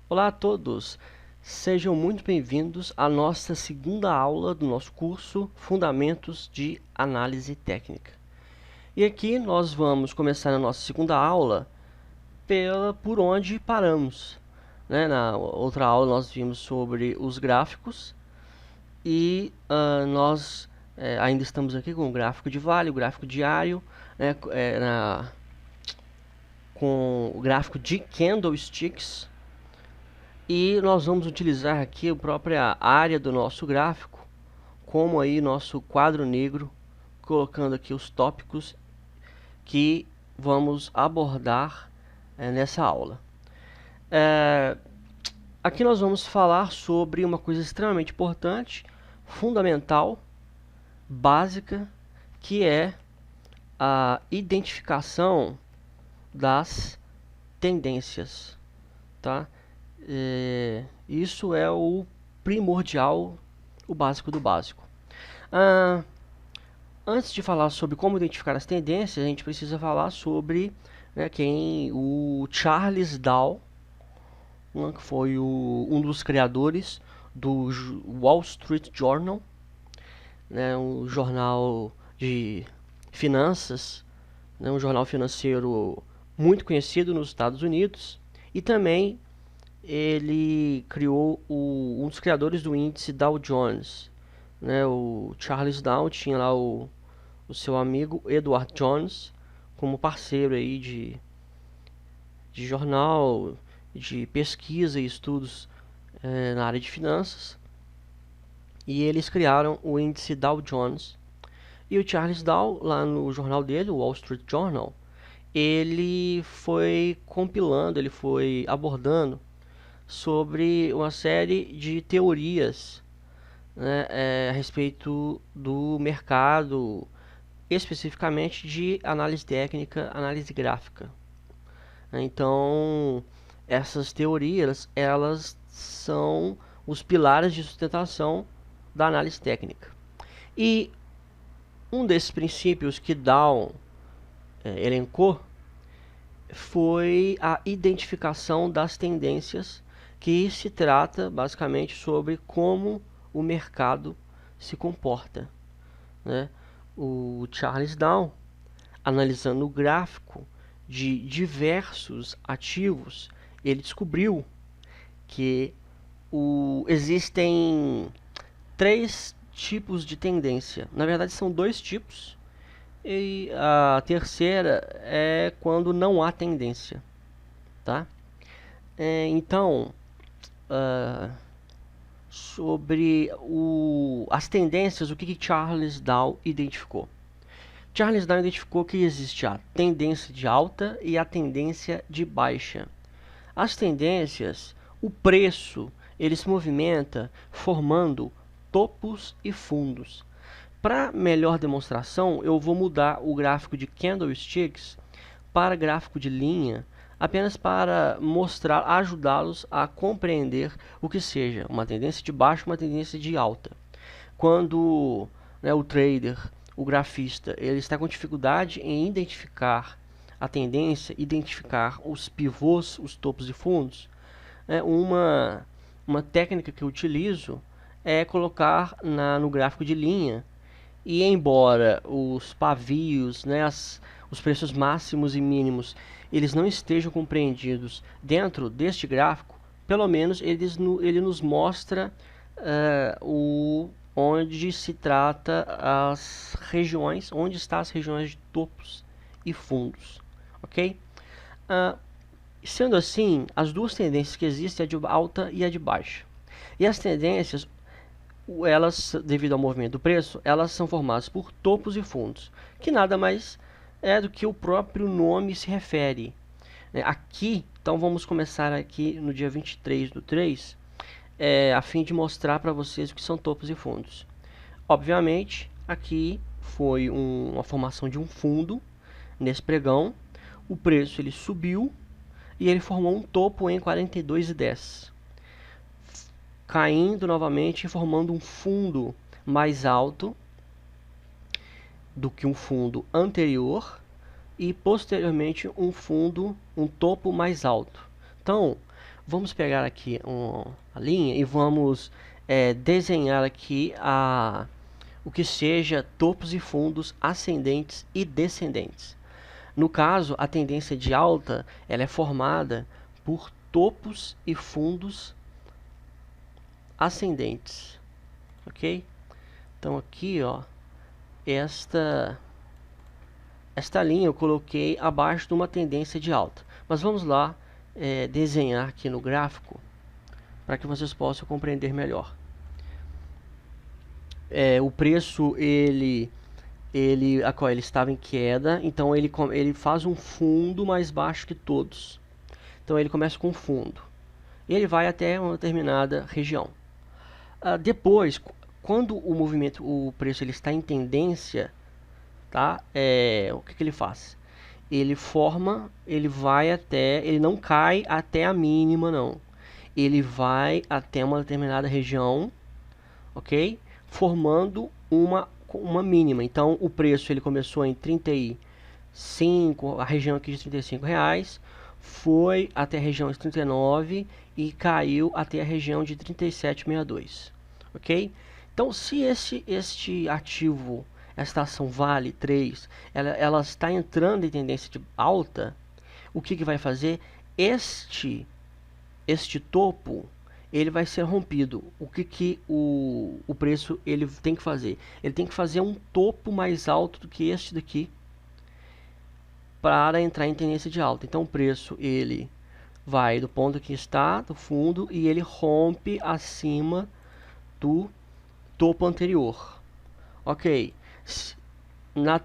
Olá a todos, sejam muito bem-vindos à nossa segunda aula do nosso curso Fundamentos de Análise Técnica. E aqui nós vamos começar a nossa segunda aula por onde paramos. Na outra aula nós vimos sobre os gráficos e nós ainda estamos aqui com o gráfico de vale, o gráfico diário, né, com o gráfico de candlesticks. E nós vamos utilizar aqui a própria área do nosso gráfico, como aí nosso quadro negro, colocando aqui os tópicos que vamos abordar nessa aula. Aqui nós vamos falar sobre uma coisa extremamente importante, fundamental, básica, que é a identificação das tendências, tá? Isso é o primordial, o básico do básico. Antes de falar sobre como identificar as tendências, a gente precisa falar sobre o Charles Dow, que foi um dos criadores do Wall Street Journal, um jornal de finanças, um jornal financeiro muito conhecido nos Estados Unidos, e também ele criou um dos criadores do índice Dow Jones. O Charles Dow tinha lá o seu amigo Edward Jones como parceiro aí de jornal, de pesquisa e estudos na área de finanças. E eles criaram o índice Dow Jones. E o Charles Dow, lá no jornal dele, o Wall Street Journal, ele foi compilando, ele foi abordando sobre uma série de teorias a respeito do mercado, especificamente de análise técnica, análise gráfica. Então, essas teorias, elas são os pilares de sustentação da análise técnica. E um desses princípios que Dow elencou foi a identificação das tendências, que se trata basicamente sobre como o mercado se comporta. O Charles Dow, analisando o gráfico de diversos ativos, ele descobriu que existem três tipos de tendência. Na verdade, são dois tipos. E a terceira é quando não há tendência, tá? Então, sobre as tendências, o que Charles Dow identificou? Charles Dow identificou que existe a tendência de alta e a tendência de baixa. As tendências, o preço, ele se movimenta formando topos e fundos. Para melhor demonstração, eu vou mudar o gráfico de candlesticks para gráfico de linha, apenas para mostrar, ajudá-los a compreender o que seja uma tendência de baixa e uma tendência de alta. Quando o trader, o grafista, ele está com dificuldade em identificar a tendência, identificar os pivôs, os topos e fundos, uma técnica que eu utilizo é colocar no gráfico de linha. E embora os pavios, os preços máximos e mínimos, eles não estejam compreendidos dentro deste gráfico, pelo menos ele nos mostra onde se trata as regiões, onde estão as regiões de topos e fundos, ok? Sendo assim, as duas tendências que existem, a de alta e a de baixa. E as tendências, elas, devido ao movimento do preço, elas são formadas por topos e fundos, que nada mais é do que o próprio nome se refere. Aqui, então vamos começar aqui no dia 23/3, a fim de mostrar para vocês o que são topos e fundos. Obviamente, aqui foi uma formação de um fundo nesse pregão, o preço ele subiu e ele formou um topo em 42,10. Caindo novamente e formando um fundo mais alto do que um fundo anterior e posteriormente um topo mais alto. Então, Vamos pegar aqui a linha e vamos desenhar aqui o que seja topos e fundos ascendentes e descendentes. No caso, a tendência de alta ela é formada por topos e fundos ascendentes, ok? Então aqui, ó, esta linha eu coloquei abaixo de uma tendência de alta. Mas vamos lá desenhar aqui no gráfico para que vocês possam compreender melhor. O preço ele estava em queda, então ele faz um fundo mais baixo que todos. Então ele começa com um fundo, ele vai até uma determinada região. Depois, quando o preço ele está em tendência, tá? O que ele faz? Ele não cai até a mínima, não. Ele vai até uma determinada região, ok? Formando uma mínima. Então, o preço ele começou em 35, a região aqui de R$35, foi até a região de 39 e caiu até a região de 37,62, ok? Então, se este ativo, esta ação vale 3, ela está entrando em tendência de alta, o que vai fazer? Este topo ele vai ser rompido. O que o preço ele tem que fazer? Ele tem que fazer um topo mais alto do que este daqui para entrar em tendência de alta. Então o preço ele vai do ponto que está, do fundo, e ele rompe acima do topo anterior. Ok.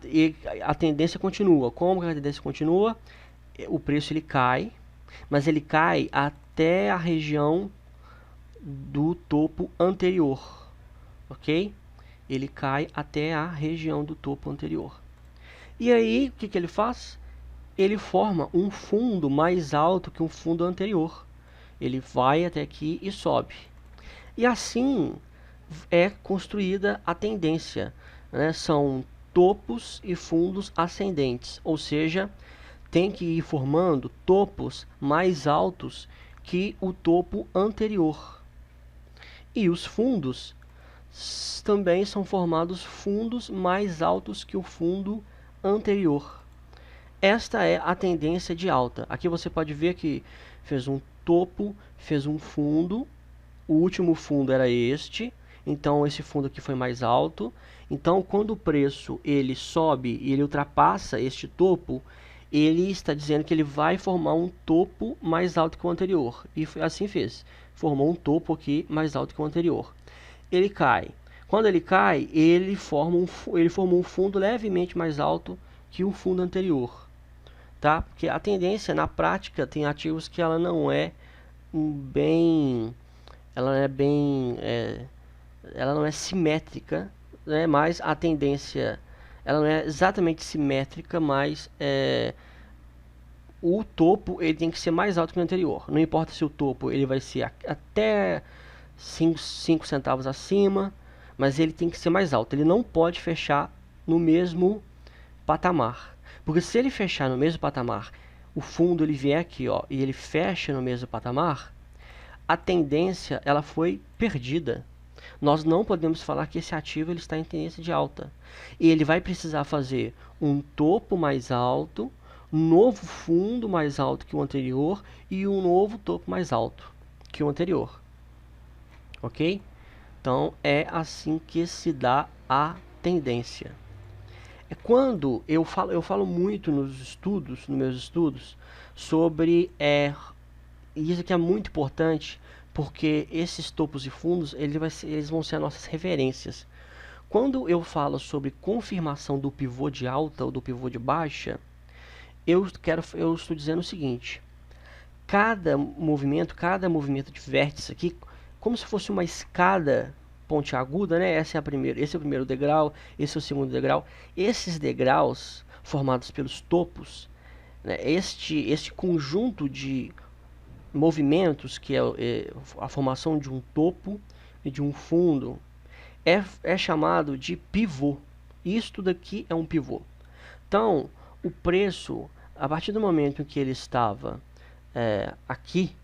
E a tendência continua. Como que a tendência continua? O preço ele cai, mas ele cai até a região do topo anterior, ok? Ele cai até a região do topo anterior. E aí, o que ele faz? Ele forma um fundo mais alto que um fundo anterior. Ele vai até aqui e sobe. E assim é construída a tendência, né? São topos e fundos ascendentes, ou seja, tem que ir formando topos mais altos que o topo anterior. E os fundos também são formados fundos mais altos que o fundo anterior. Esta é a tendência de alta. Aqui você pode ver que fez um topo, fez um fundo, o último fundo era este, então esse fundo aqui foi mais alto. Então quando o preço ele sobe e ele ultrapassa este topo, ele está dizendo que ele vai formar um topo mais alto que o anterior. E assim fez. Formou um topo aqui mais alto que o anterior. Ele cai. Quando ele cai, ele formou um fundo levemente mais alto que o fundo anterior. Tá? Porque a tendência, na prática, tem ativos que ela não é bem... ela não é simétrica, né? Mas a tendência... ela não é exatamente simétrica, mas o topo ele tem que ser mais alto que o anterior. Não importa se o topo ele vai ser até 5 centavos acima, mas ele tem que ser mais alto. Ele não pode fechar no mesmo patamar. Porque se ele fechar no mesmo patamar, o fundo ele vier aqui, ó, e ele fecha no mesmo patamar, a tendência ela foi perdida. Nós não podemos falar que esse ativo ele está em tendência de alta. E ele vai precisar fazer um topo mais alto, um novo fundo mais alto que o anterior e um novo topo mais alto que o anterior. Ok? Então é assim que se dá a tendência. É quando eu falo muito nos meus estudos, sobre isso que é muito importante, porque esses topos e fundos eles vão ser as nossas referências. Quando eu falo sobre confirmação do pivô de alta ou do pivô de baixa, eu estou dizendo o seguinte: cada movimento de vértice aqui, como se fosse uma escada pontiaguda, né? Esse é o primeiro degrau, esse é o segundo degrau. Esses degraus formados pelos topos, né? Este conjunto de movimentos que é a formação de um topo e de um fundo é chamado de pivô. Isto daqui é um pivô. Então, o preço, a partir do momento em que ele estava aqui,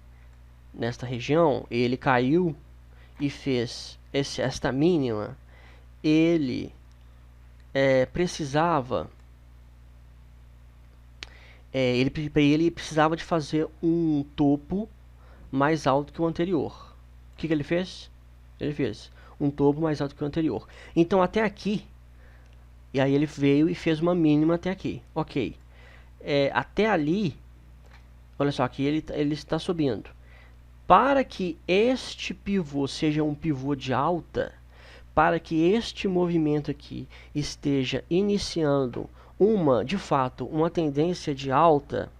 nesta região, ele caiu e fez esta mínima, ele precisava ele precisava de fazer um topo mais alto que o anterior. O que ele fez? Ele fez um topo mais alto que o anterior. Então até aqui, e aí ele veio e fez uma mínima até aqui. Ok. Até ali, olha só, aqui ele está subindo. Para que este pivô seja um pivô de alta, para que este movimento aqui esteja iniciando de fato, uma tendência de alta,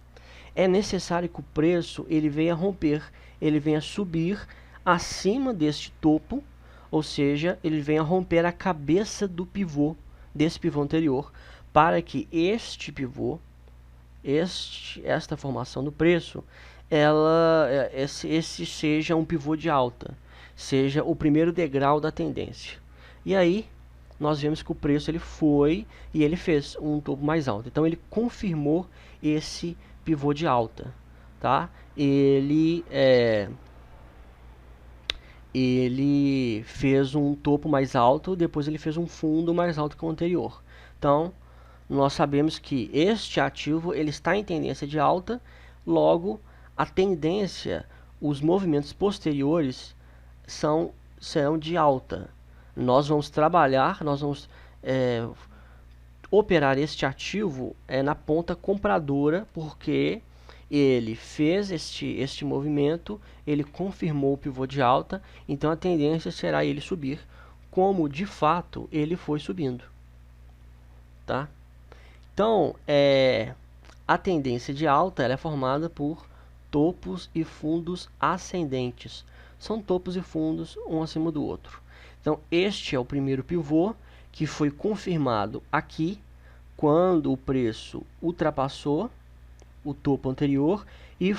é necessário que o preço ele venha romper, ele venha subir acima deste topo, ou seja, ele venha romper a cabeça do pivô, desse pivô anterior, para que este pivô, esta formação do preço, esse seja um pivô de alta, seja o primeiro degrau da tendência. E aí, nós vemos que o preço ele foi e ele fez um topo mais alto. Então, ele confirmou esse pivô de alta, tá? Ele fez um topo mais alto, depois ele fez um fundo mais alto que o anterior. Então, nós sabemos que este ativo ele está em tendência de alta, logo a tendência, os movimentos posteriores serão de alta. Nós vamos trabalhar, nós vamos operar este ativo na ponta compradora, porque ele fez este movimento, ele confirmou o pivô de alta, então a tendência será ele subir, como de fato ele foi subindo, tá? Então, a tendência de alta ela é formada por topos e fundos ascendentes. São topos e fundos um acima do outro. Então, este é o primeiro pivô que foi confirmado aqui, quando o preço ultrapassou o topo anterior e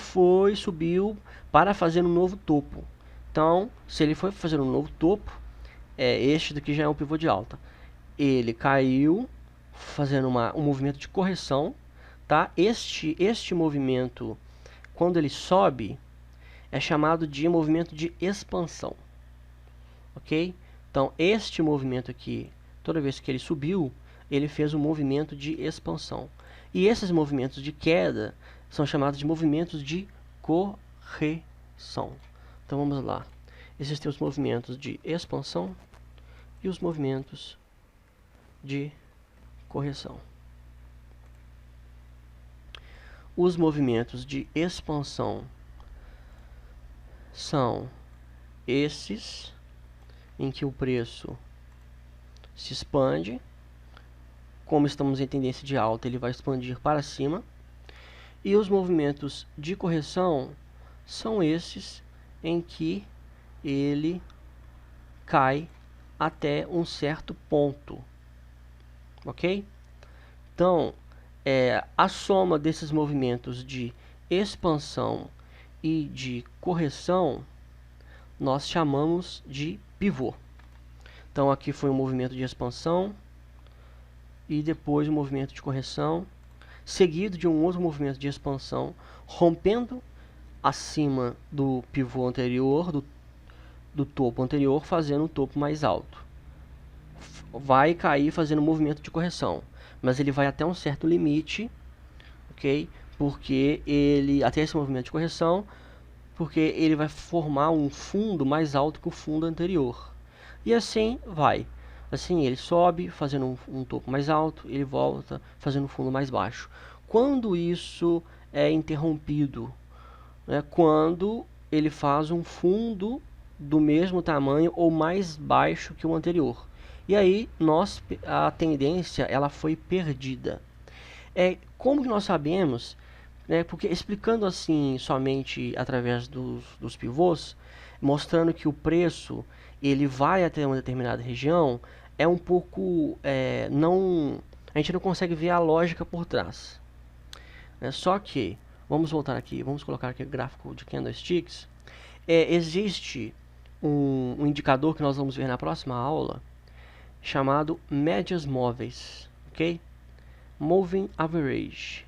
subiu para fazer um novo topo. Então, se ele foi fazer um novo topo, este daqui já é um pivô de alta. Ele caiu, fazendo um movimento de correção, tá? Este movimento, quando ele sobe, é chamado de movimento de expansão, ok? Então, este movimento aqui, toda vez que ele subiu, ele fez um movimento de expansão. E esses movimentos de queda são chamados de movimentos de correção. Então, vamos lá. Existem os movimentos de expansão e os movimentos de correção. Os movimentos de expansão são esses em que o preço se expande. Como estamos em tendência de alta, ele vai expandir para cima. E os movimentos de correção são esses em que ele cai até um certo ponto, ok? Então, a soma desses movimentos de expansão e de correção nós chamamos de pivô. Então, aqui foi um movimento de expansão e depois um movimento de correção, seguido de um outro movimento de expansão, rompendo acima do pivô anterior, do topo anterior, fazendo um topo mais alto. Vai cair fazendo um movimento de correção, mas ele vai até um certo limite, ok? Porque até esse movimento de correção, porque ele vai formar um fundo mais alto que o fundo anterior. E assim vai. Assim ele sobe, fazendo um topo mais alto, ele volta, fazendo um fundo mais baixo. Quando isso é interrompido? Quando ele faz um fundo do mesmo tamanho ou mais baixo que o anterior. E aí a tendência ela foi perdida. Como que nós sabemos? Porque explicando assim somente através dos pivôs, mostrando que o preço ele vai até uma determinada região, é um pouco a gente não consegue ver a lógica por trás. Só que vamos voltar aqui, vamos colocar aqui o gráfico de candlesticks. Existe um indicador que nós vamos ver na próxima aula, chamado médias móveis, ok? Moving Average.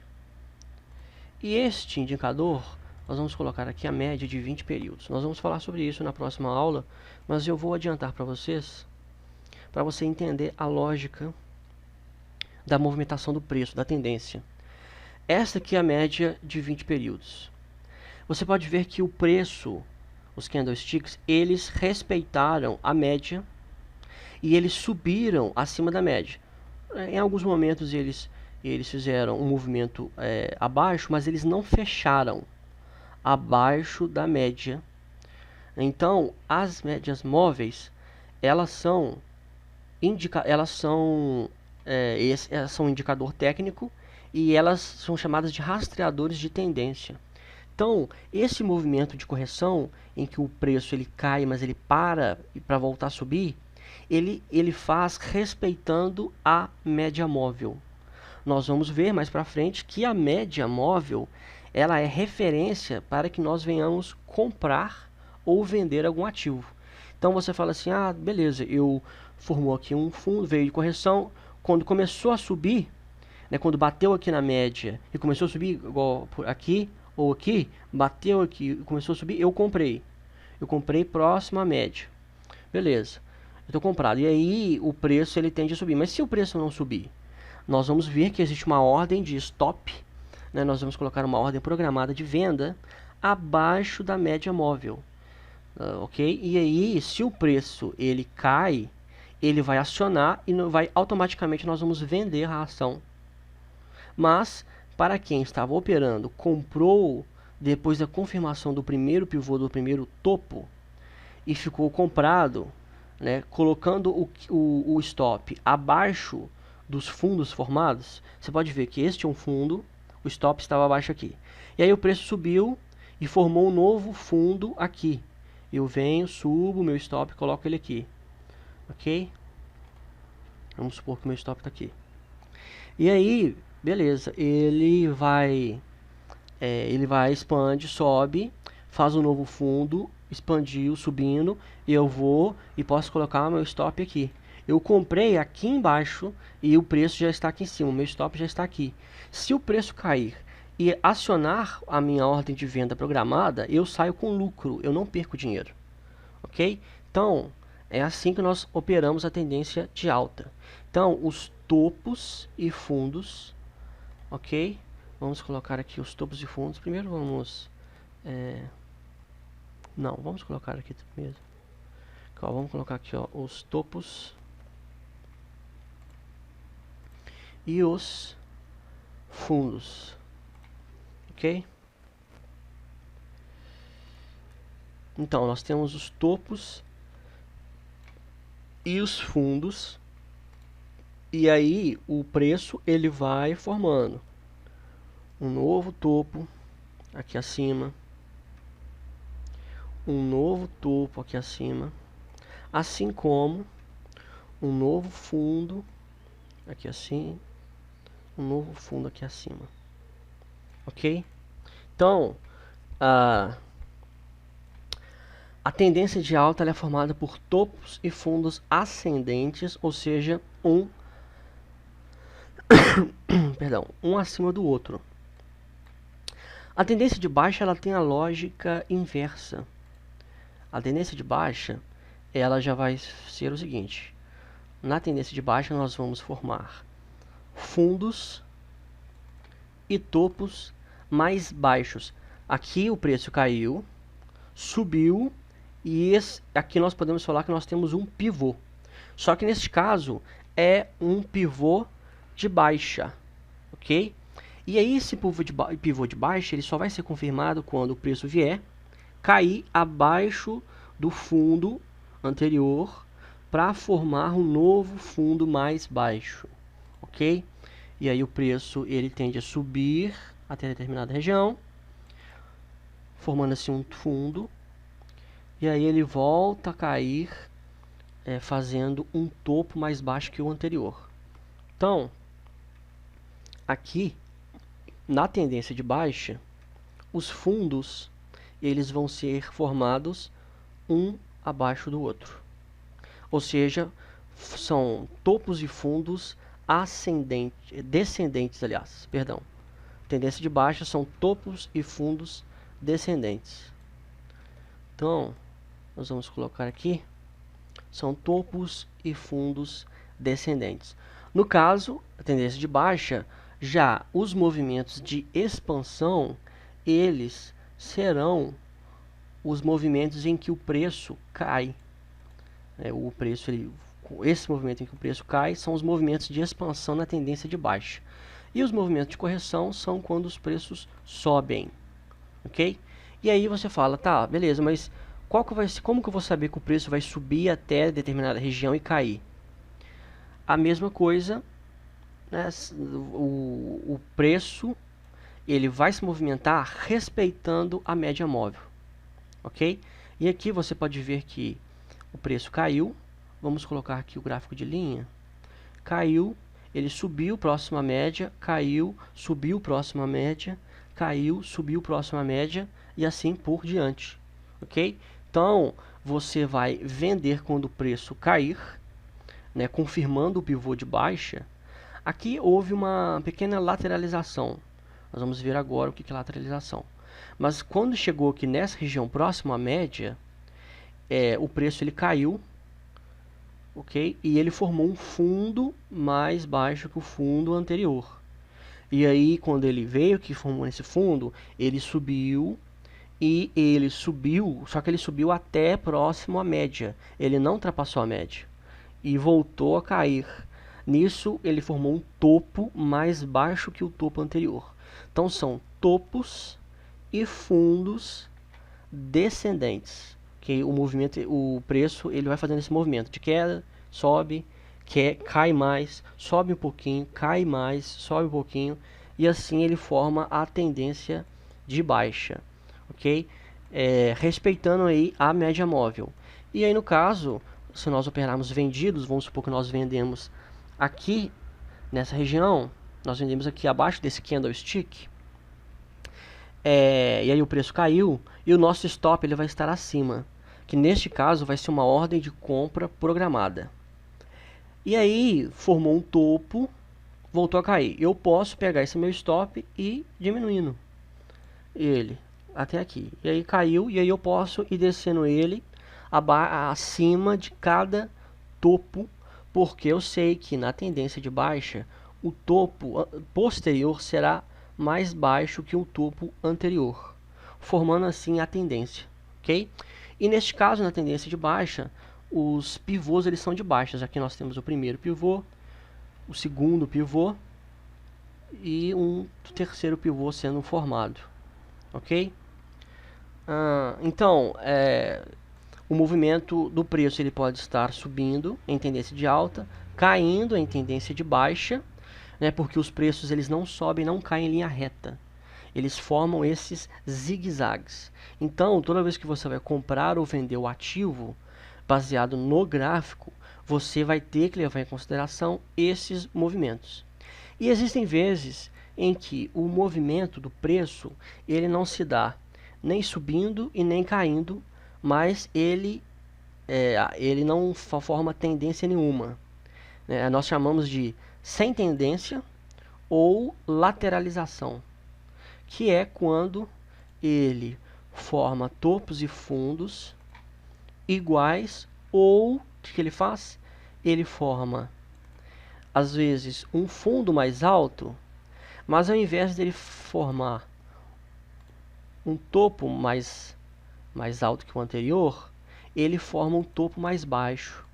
E este indicador nós vamos colocar aqui a média de 20 períodos. Nós vamos falar sobre isso na próxima aula, mas eu vou adiantar para vocês, para você entender a lógica da movimentação do preço, da tendência. Esta aqui é a média de 20 períodos. Você pode ver que o preço, os candlesticks, eles respeitaram a média e eles subiram acima da média. Em alguns momentos eles fizeram um movimento abaixo, mas eles não fecharam abaixo da média. Então, as médias móveis, elas são um indicador técnico e elas são chamadas de rastreadores de tendência. Então, esse movimento de correção, em que o preço ele cai, mas ele para voltar a subir, ele faz respeitando a média móvel. Nós vamos ver mais para frente que a média móvel ela é referência para que nós venhamos comprar ou vender algum ativo. Então você fala assim, ah, beleza, eu formou aqui um fundo, veio de correção, quando começou a subir, né, quando bateu aqui na média e começou a subir, igual aqui ou aqui, bateu aqui e começou a subir, eu comprei. Eu comprei próximo à média. Beleza, eu estou comprado. E aí o preço ele tende a subir. Mas se o preço não subir, nós vamos ver que existe uma ordem de stop, né? Nós vamos colocar uma ordem programada de venda abaixo da média móvel, ok? E aí, se o preço ele cai, ele vai acionar e automaticamente nós vamos vender a ação. Mas para quem estava operando, comprou depois da confirmação do primeiro pivô, do primeiro topo, e ficou comprado, né, colocando o stop abaixo dos fundos formados, você pode ver que este é um fundo, o stop estava abaixo aqui. E aí o preço subiu e formou um novo fundo aqui. Eu venho, subo o meu stop e coloco ele aqui. Ok? Vamos supor que o meu stop está aqui. E aí, beleza, ele vai expande, sobe, faz um novo fundo, expandiu, subindo, e eu vou e posso colocar meu stop aqui. Eu comprei aqui embaixo e o preço já está aqui em cima, o meu stop já está aqui. Se o preço cair e acionar a minha ordem de venda programada, eu saio com lucro, eu não perco dinheiro. Ok? Então, é assim que nós operamos a tendência de alta. Então, os topos e fundos, ok? Vamos colocar aqui os topos e fundos. Primeiro vamos... Não, vamos colocar aqui mesmo. Ó, vamos colocar aqui ó, os topos e os fundos. Ok? Então, nós temos os topos e os fundos. E aí, o preço ele vai formando um novo topo aqui acima, um novo topo aqui acima, assim como um novo fundo aqui assim, um novo fundo aqui acima, ok? Então, a tendência de alta ela é formada por topos e fundos ascendentes, ou seja, um acima do outro. A tendência de baixa ela tem a lógica inversa. A tendência de baixa ela já vai ser o seguinte: na tendência de baixa nós vamos formar fundos e topos mais baixos. Aqui o preço caiu, subiu e aqui nós podemos falar que nós temos um pivô. Só que neste caso é um pivô de baixa, ok? E aí esse pivô de baixa ele só vai ser confirmado quando o preço vier cair abaixo do fundo anterior para formar um novo fundo mais baixo, ok? E aí o preço ele tende a subir até determinada região, formando-se um fundo, e aí ele volta a cair, fazendo um topo mais baixo que o anterior. Então, aqui na tendência de baixa, os fundos eles vão ser formados um abaixo do outro. Ou seja, são topos e fundos descendentes, aliás, perdão. Tendência de baixa são topos e fundos descendentes. Então, nós vamos colocar aqui, são topos e fundos descendentes. No caso, a tendência de baixa, já os movimentos de expansão, eles serão os movimentos em que o preço cai. Esse movimento em que o preço cai são os movimentos de expansão na tendência de baixa. E os movimentos de correção são quando os preços sobem. Ok? E aí você fala, tá, beleza, mas como que eu vou saber que o preço vai subir até determinada região e cair? A mesma coisa, né, o preço ele vai se movimentar respeitando a média móvel. Ok? E aqui você pode ver que o preço caiu. Vamos colocar aqui o gráfico de linha. Caiu, ele subiu próxima média, caiu, subiu próxima média, caiu, subiu próxima média e assim por diante. Ok? Então, você vai vender quando o preço cair, né, confirmando o pivô de baixa. Aqui houve uma pequena lateralização. Nós vamos ver agora o que é lateralização. Mas quando chegou aqui nessa região próxima à média, o preço ele caiu, ok? E ele formou um fundo mais baixo que o fundo anterior. E aí, quando ele veio que formou esse fundo, ele subiu, só que ele subiu até próximo à média. Ele não ultrapassou a média e voltou a cair. Nisso, ele formou um topo mais baixo que o topo anterior. Então, são topos e fundos descendentes. Okay? O preço ele vai fazendo esse movimento de queda, sobe, cai mais, sobe um pouquinho, cai mais, sobe um pouquinho, e assim ele forma a tendência de baixa, ok? Respeitando aí a média móvel. E aí no caso, se nós operarmos vendidos, vamos supor que nós vendemos aqui nessa região, nós vendemos aqui abaixo desse candlestick, e aí o preço caiu e o nosso stop ele vai estar acima, que neste caso vai ser uma ordem de compra programada. E aí formou um topo, voltou a cair. Eu posso pegar esse meu stop e diminuindo ele até aqui. E aí caiu, e aí eu posso ir descendo ele acima de cada topo, porque eu sei que na tendência de baixa o topo posterior será mais baixo que o topo anterior, formando assim a tendência, ok? E neste caso, na tendência de baixa, os pivôs eles são de baixas. Aqui nós temos o primeiro pivô, o segundo pivô e um terceiro pivô sendo formado, ok? Então, o movimento do preço ele pode estar subindo em tendência de alta, caindo em tendência de baixa, né, porque os preços eles não sobem, não caem em linha reta. Eles formam esses zigue-zagues. Então, toda vez que você vai comprar ou vender o ativo baseado no gráfico, você vai ter que levar em consideração esses movimentos. E existem vezes em que o movimento do preço ele não se dá nem subindo e nem caindo, mas ele não forma tendência nenhuma. Nós chamamos de sem tendência ou lateralização, que é quando ele forma topos e fundos iguais, ou o que ele faz? Ele forma, às vezes, um fundo mais alto, mas ao invés dele formar um topo mais alto que o anterior, ele forma um topo mais baixo.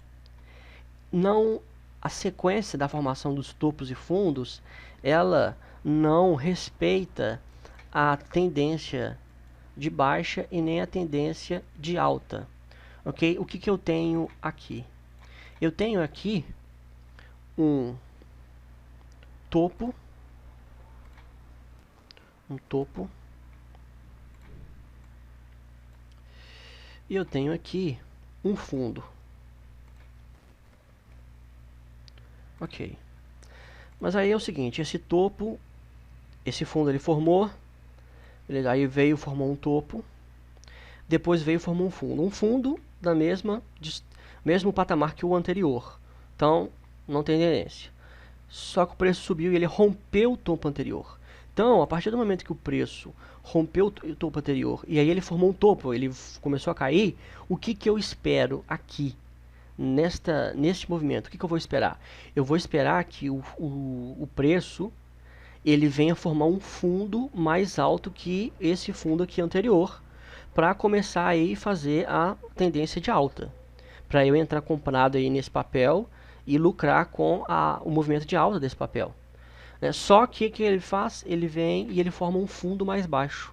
A sequência da formação dos topos e fundos, ela não respeita a tendência de baixa e nem a tendência de alta. Ok? O que eu tenho aqui? Eu tenho aqui um topo, e eu tenho aqui um fundo. Ok. Mas aí é o seguinte, esse fundo ele formou, aí veio, formou um topo, depois veio, formou um fundo. Um fundo da mesmo patamar que o anterior. Então, não tem tendência. Só que o preço subiu e ele rompeu o topo anterior. Então, a partir do momento que o preço rompeu o topo anterior e aí ele formou um topo, ele começou a cair, o que que eu espero aqui neste movimento? O que que eu vou esperar? Eu vou esperar que o preço ele venha formar um fundo mais alto que esse fundo aqui anterior, para começar aí fazer a tendência de alta, para eu entrar comprado aí nesse papel e lucrar com o movimento de alta desse papel. Só que o que ele faz? Ele vem e ele forma um fundo mais baixo.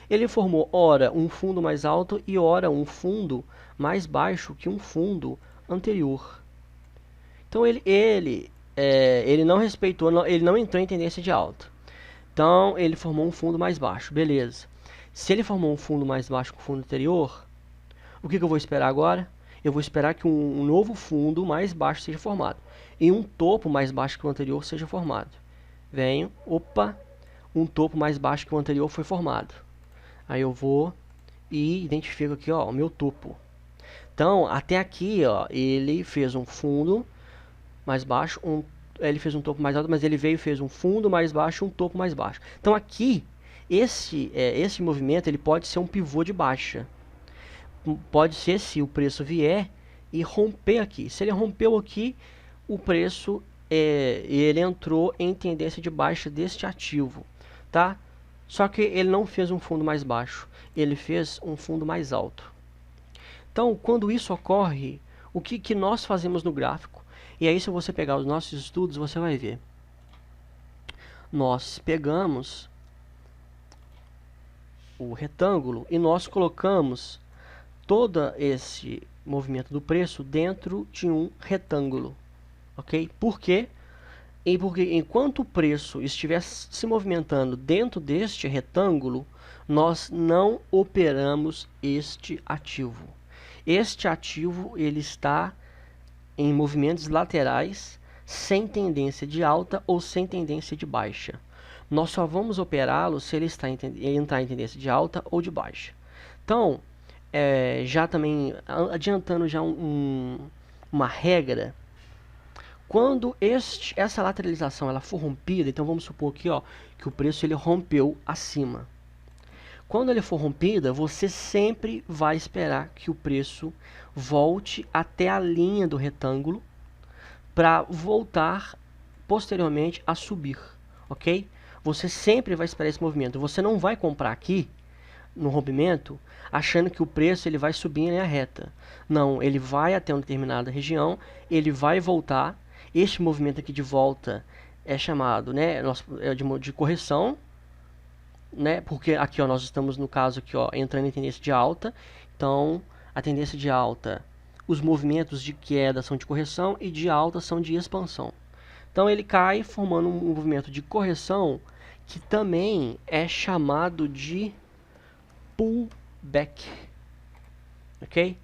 Ele formou ora um fundo mais alto e ora um fundo mais baixo que um fundo anterior. Então ele não respeitou, ele não entrou em tendência de alta. Então ele formou um fundo mais baixo, beleza. Se ele formou um fundo mais baixo que o fundo anterior, o que eu vou esperar agora? Eu vou esperar que um novo fundo mais baixo seja formado e um topo mais baixo que o anterior seja formado. Venho, opa, um topo mais baixo que o anterior foi formado. Aí eu vou e identifico aqui, ó, o meu topo. Então, até aqui, ó, ele fez um fundo mais baixo, ele fez um topo mais alto, mas ele veio e fez um fundo mais baixo e um topo mais baixo. Então aqui, esse movimento ele pode ser um pivô de baixa. Pode ser se o preço vier e romper aqui. Se ele rompeu aqui, o preço ele entrou em tendência de baixa deste ativo, tá? Só que ele não fez um fundo mais baixo, ele fez um fundo mais alto. Então, quando isso ocorre, o que nós fazemos no gráfico? E aí, se você pegar os nossos estudos, você vai ver. Nós pegamos o retângulo e nós colocamos todo esse movimento do preço dentro de um retângulo. Ok? Por quê? Porque enquanto o preço estiver se movimentando dentro deste retângulo, nós não operamos este ativo. Este ativo ele está em movimentos laterais, sem tendência de alta ou sem tendência de baixa. Nós só vamos operá-lo se ele entrar em tendência de alta ou de baixa. Então, já também adiantando já uma regra, quando essa lateralização ela for rompida, então vamos supor aqui, ó, que o preço ele rompeu acima. Quando ele for rompida, você sempre vai esperar que o preço volte até a linha do retângulo para voltar posteriormente a subir, ok? Você sempre vai esperar esse movimento. Você não vai comprar aqui no rompimento achando que o preço ele vai subir em linha reta. Não, ele vai até uma determinada região, ele vai voltar. Este movimento aqui de volta é chamado, né, de correção, né? Porque aqui, ó, nós estamos no caso aqui, ó, entrando em tendência de alta. Então, a tendência de alta, os movimentos de queda são de correção e de alta são de expansão. Então, ele cai formando um movimento de correção que também é chamado de pullback. OK?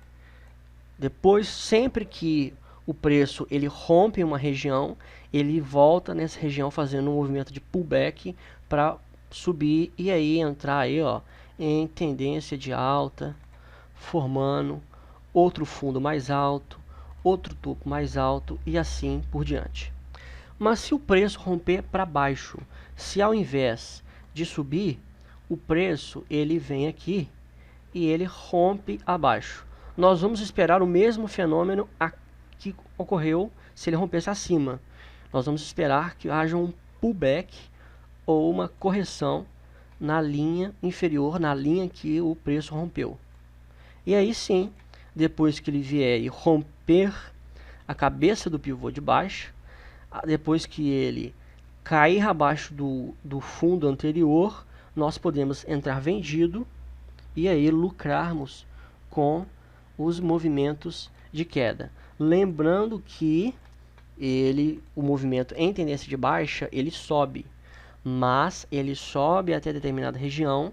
Depois, sempre que o preço ele rompe uma região, ele volta nessa região fazendo um movimento de pullback para subir e aí entrar aí, ó, em tendência de alta, formando outro fundo mais alto, outro topo mais alto e assim por diante. Mas se o preço romper para baixo, se ao invés de subir, o preço ele vem aqui e ele rompe abaixo, nós vamos esperar o mesmo fenômeno que ocorreu se ele rompesse acima. Nós vamos esperar que haja um pullback ou uma correção na linha inferior, na linha que o preço rompeu. E aí sim, depois que ele vier e romper a cabeça do pivô de baixo, depois que ele cair abaixo do fundo anterior, nós podemos entrar vendido e aí lucrarmos com os movimentos de queda. Lembrando que o movimento em tendência de baixa, ele sobe, mas ele sobe até determinada região.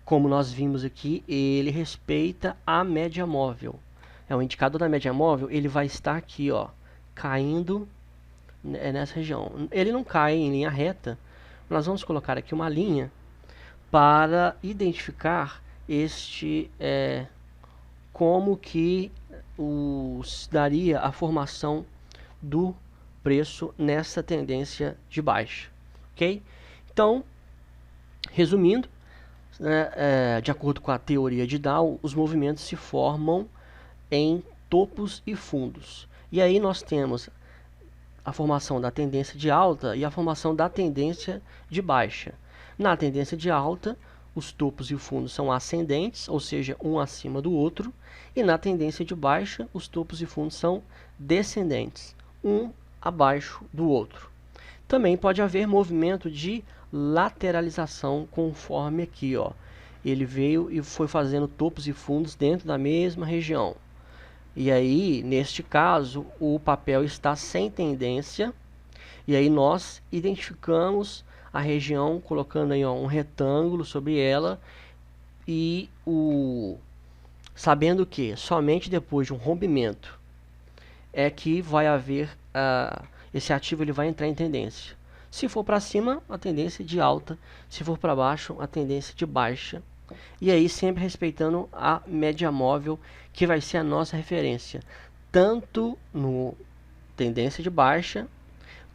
Como nós vimos aqui, ele respeita a média móvel. O indicador da média móvel, ele vai estar aqui, ó, caindo nessa região. Ele não cai em linha reta. Nós vamos colocar aqui uma linha para identificar como que daria a formação do preço nessa tendência de baixa, ok? Então, Resumindo, né, de acordo com a teoria de Dow, os movimentos se formam em topos e fundos. E aí nós temos a formação da tendência de alta e a formação da tendência de baixa. Na tendência de alta, os topos e os fundos são ascendentes, ou seja, um acima do outro, e na tendência de baixa, os topos e fundos são descendentes, um abaixo do outro. Também pode haver movimento de lateralização, conforme aqui, ó. Ele veio e foi fazendo topos e fundos dentro da mesma região. E aí, neste caso, o papel está sem tendência. E aí nós identificamos a região colocando aí, ó, um retângulo sobre ela. E sabendo que somente depois de um rompimento é que vai haver esse ativo, ele vai entrar em tendência. Se for para cima, a tendência é de alta. Se for para baixo, a tendência é de baixa. E aí sempre respeitando a média móvel, que vai ser a nossa referência, tanto no tendência de baixa,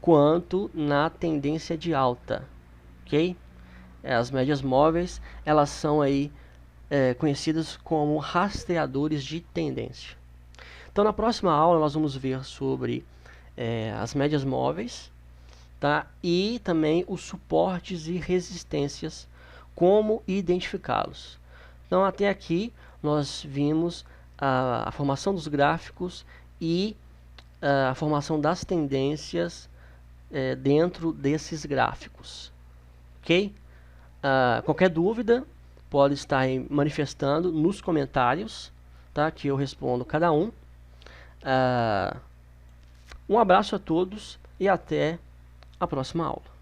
quanto na tendência de alta, ok? As médias móveis, elas são aí conhecidas como rastreadores de tendência. Então na próxima aula nós vamos ver sobre as médias móveis, tá? E também os suportes e resistências, como identificá-los. Então até aqui nós vimos a formação dos gráficos e a formação das tendências dentro desses gráficos, ok? Qualquer dúvida pode estar aí manifestando nos comentários, tá? Que eu respondo cada um. Um abraço a todos e até a próxima aula.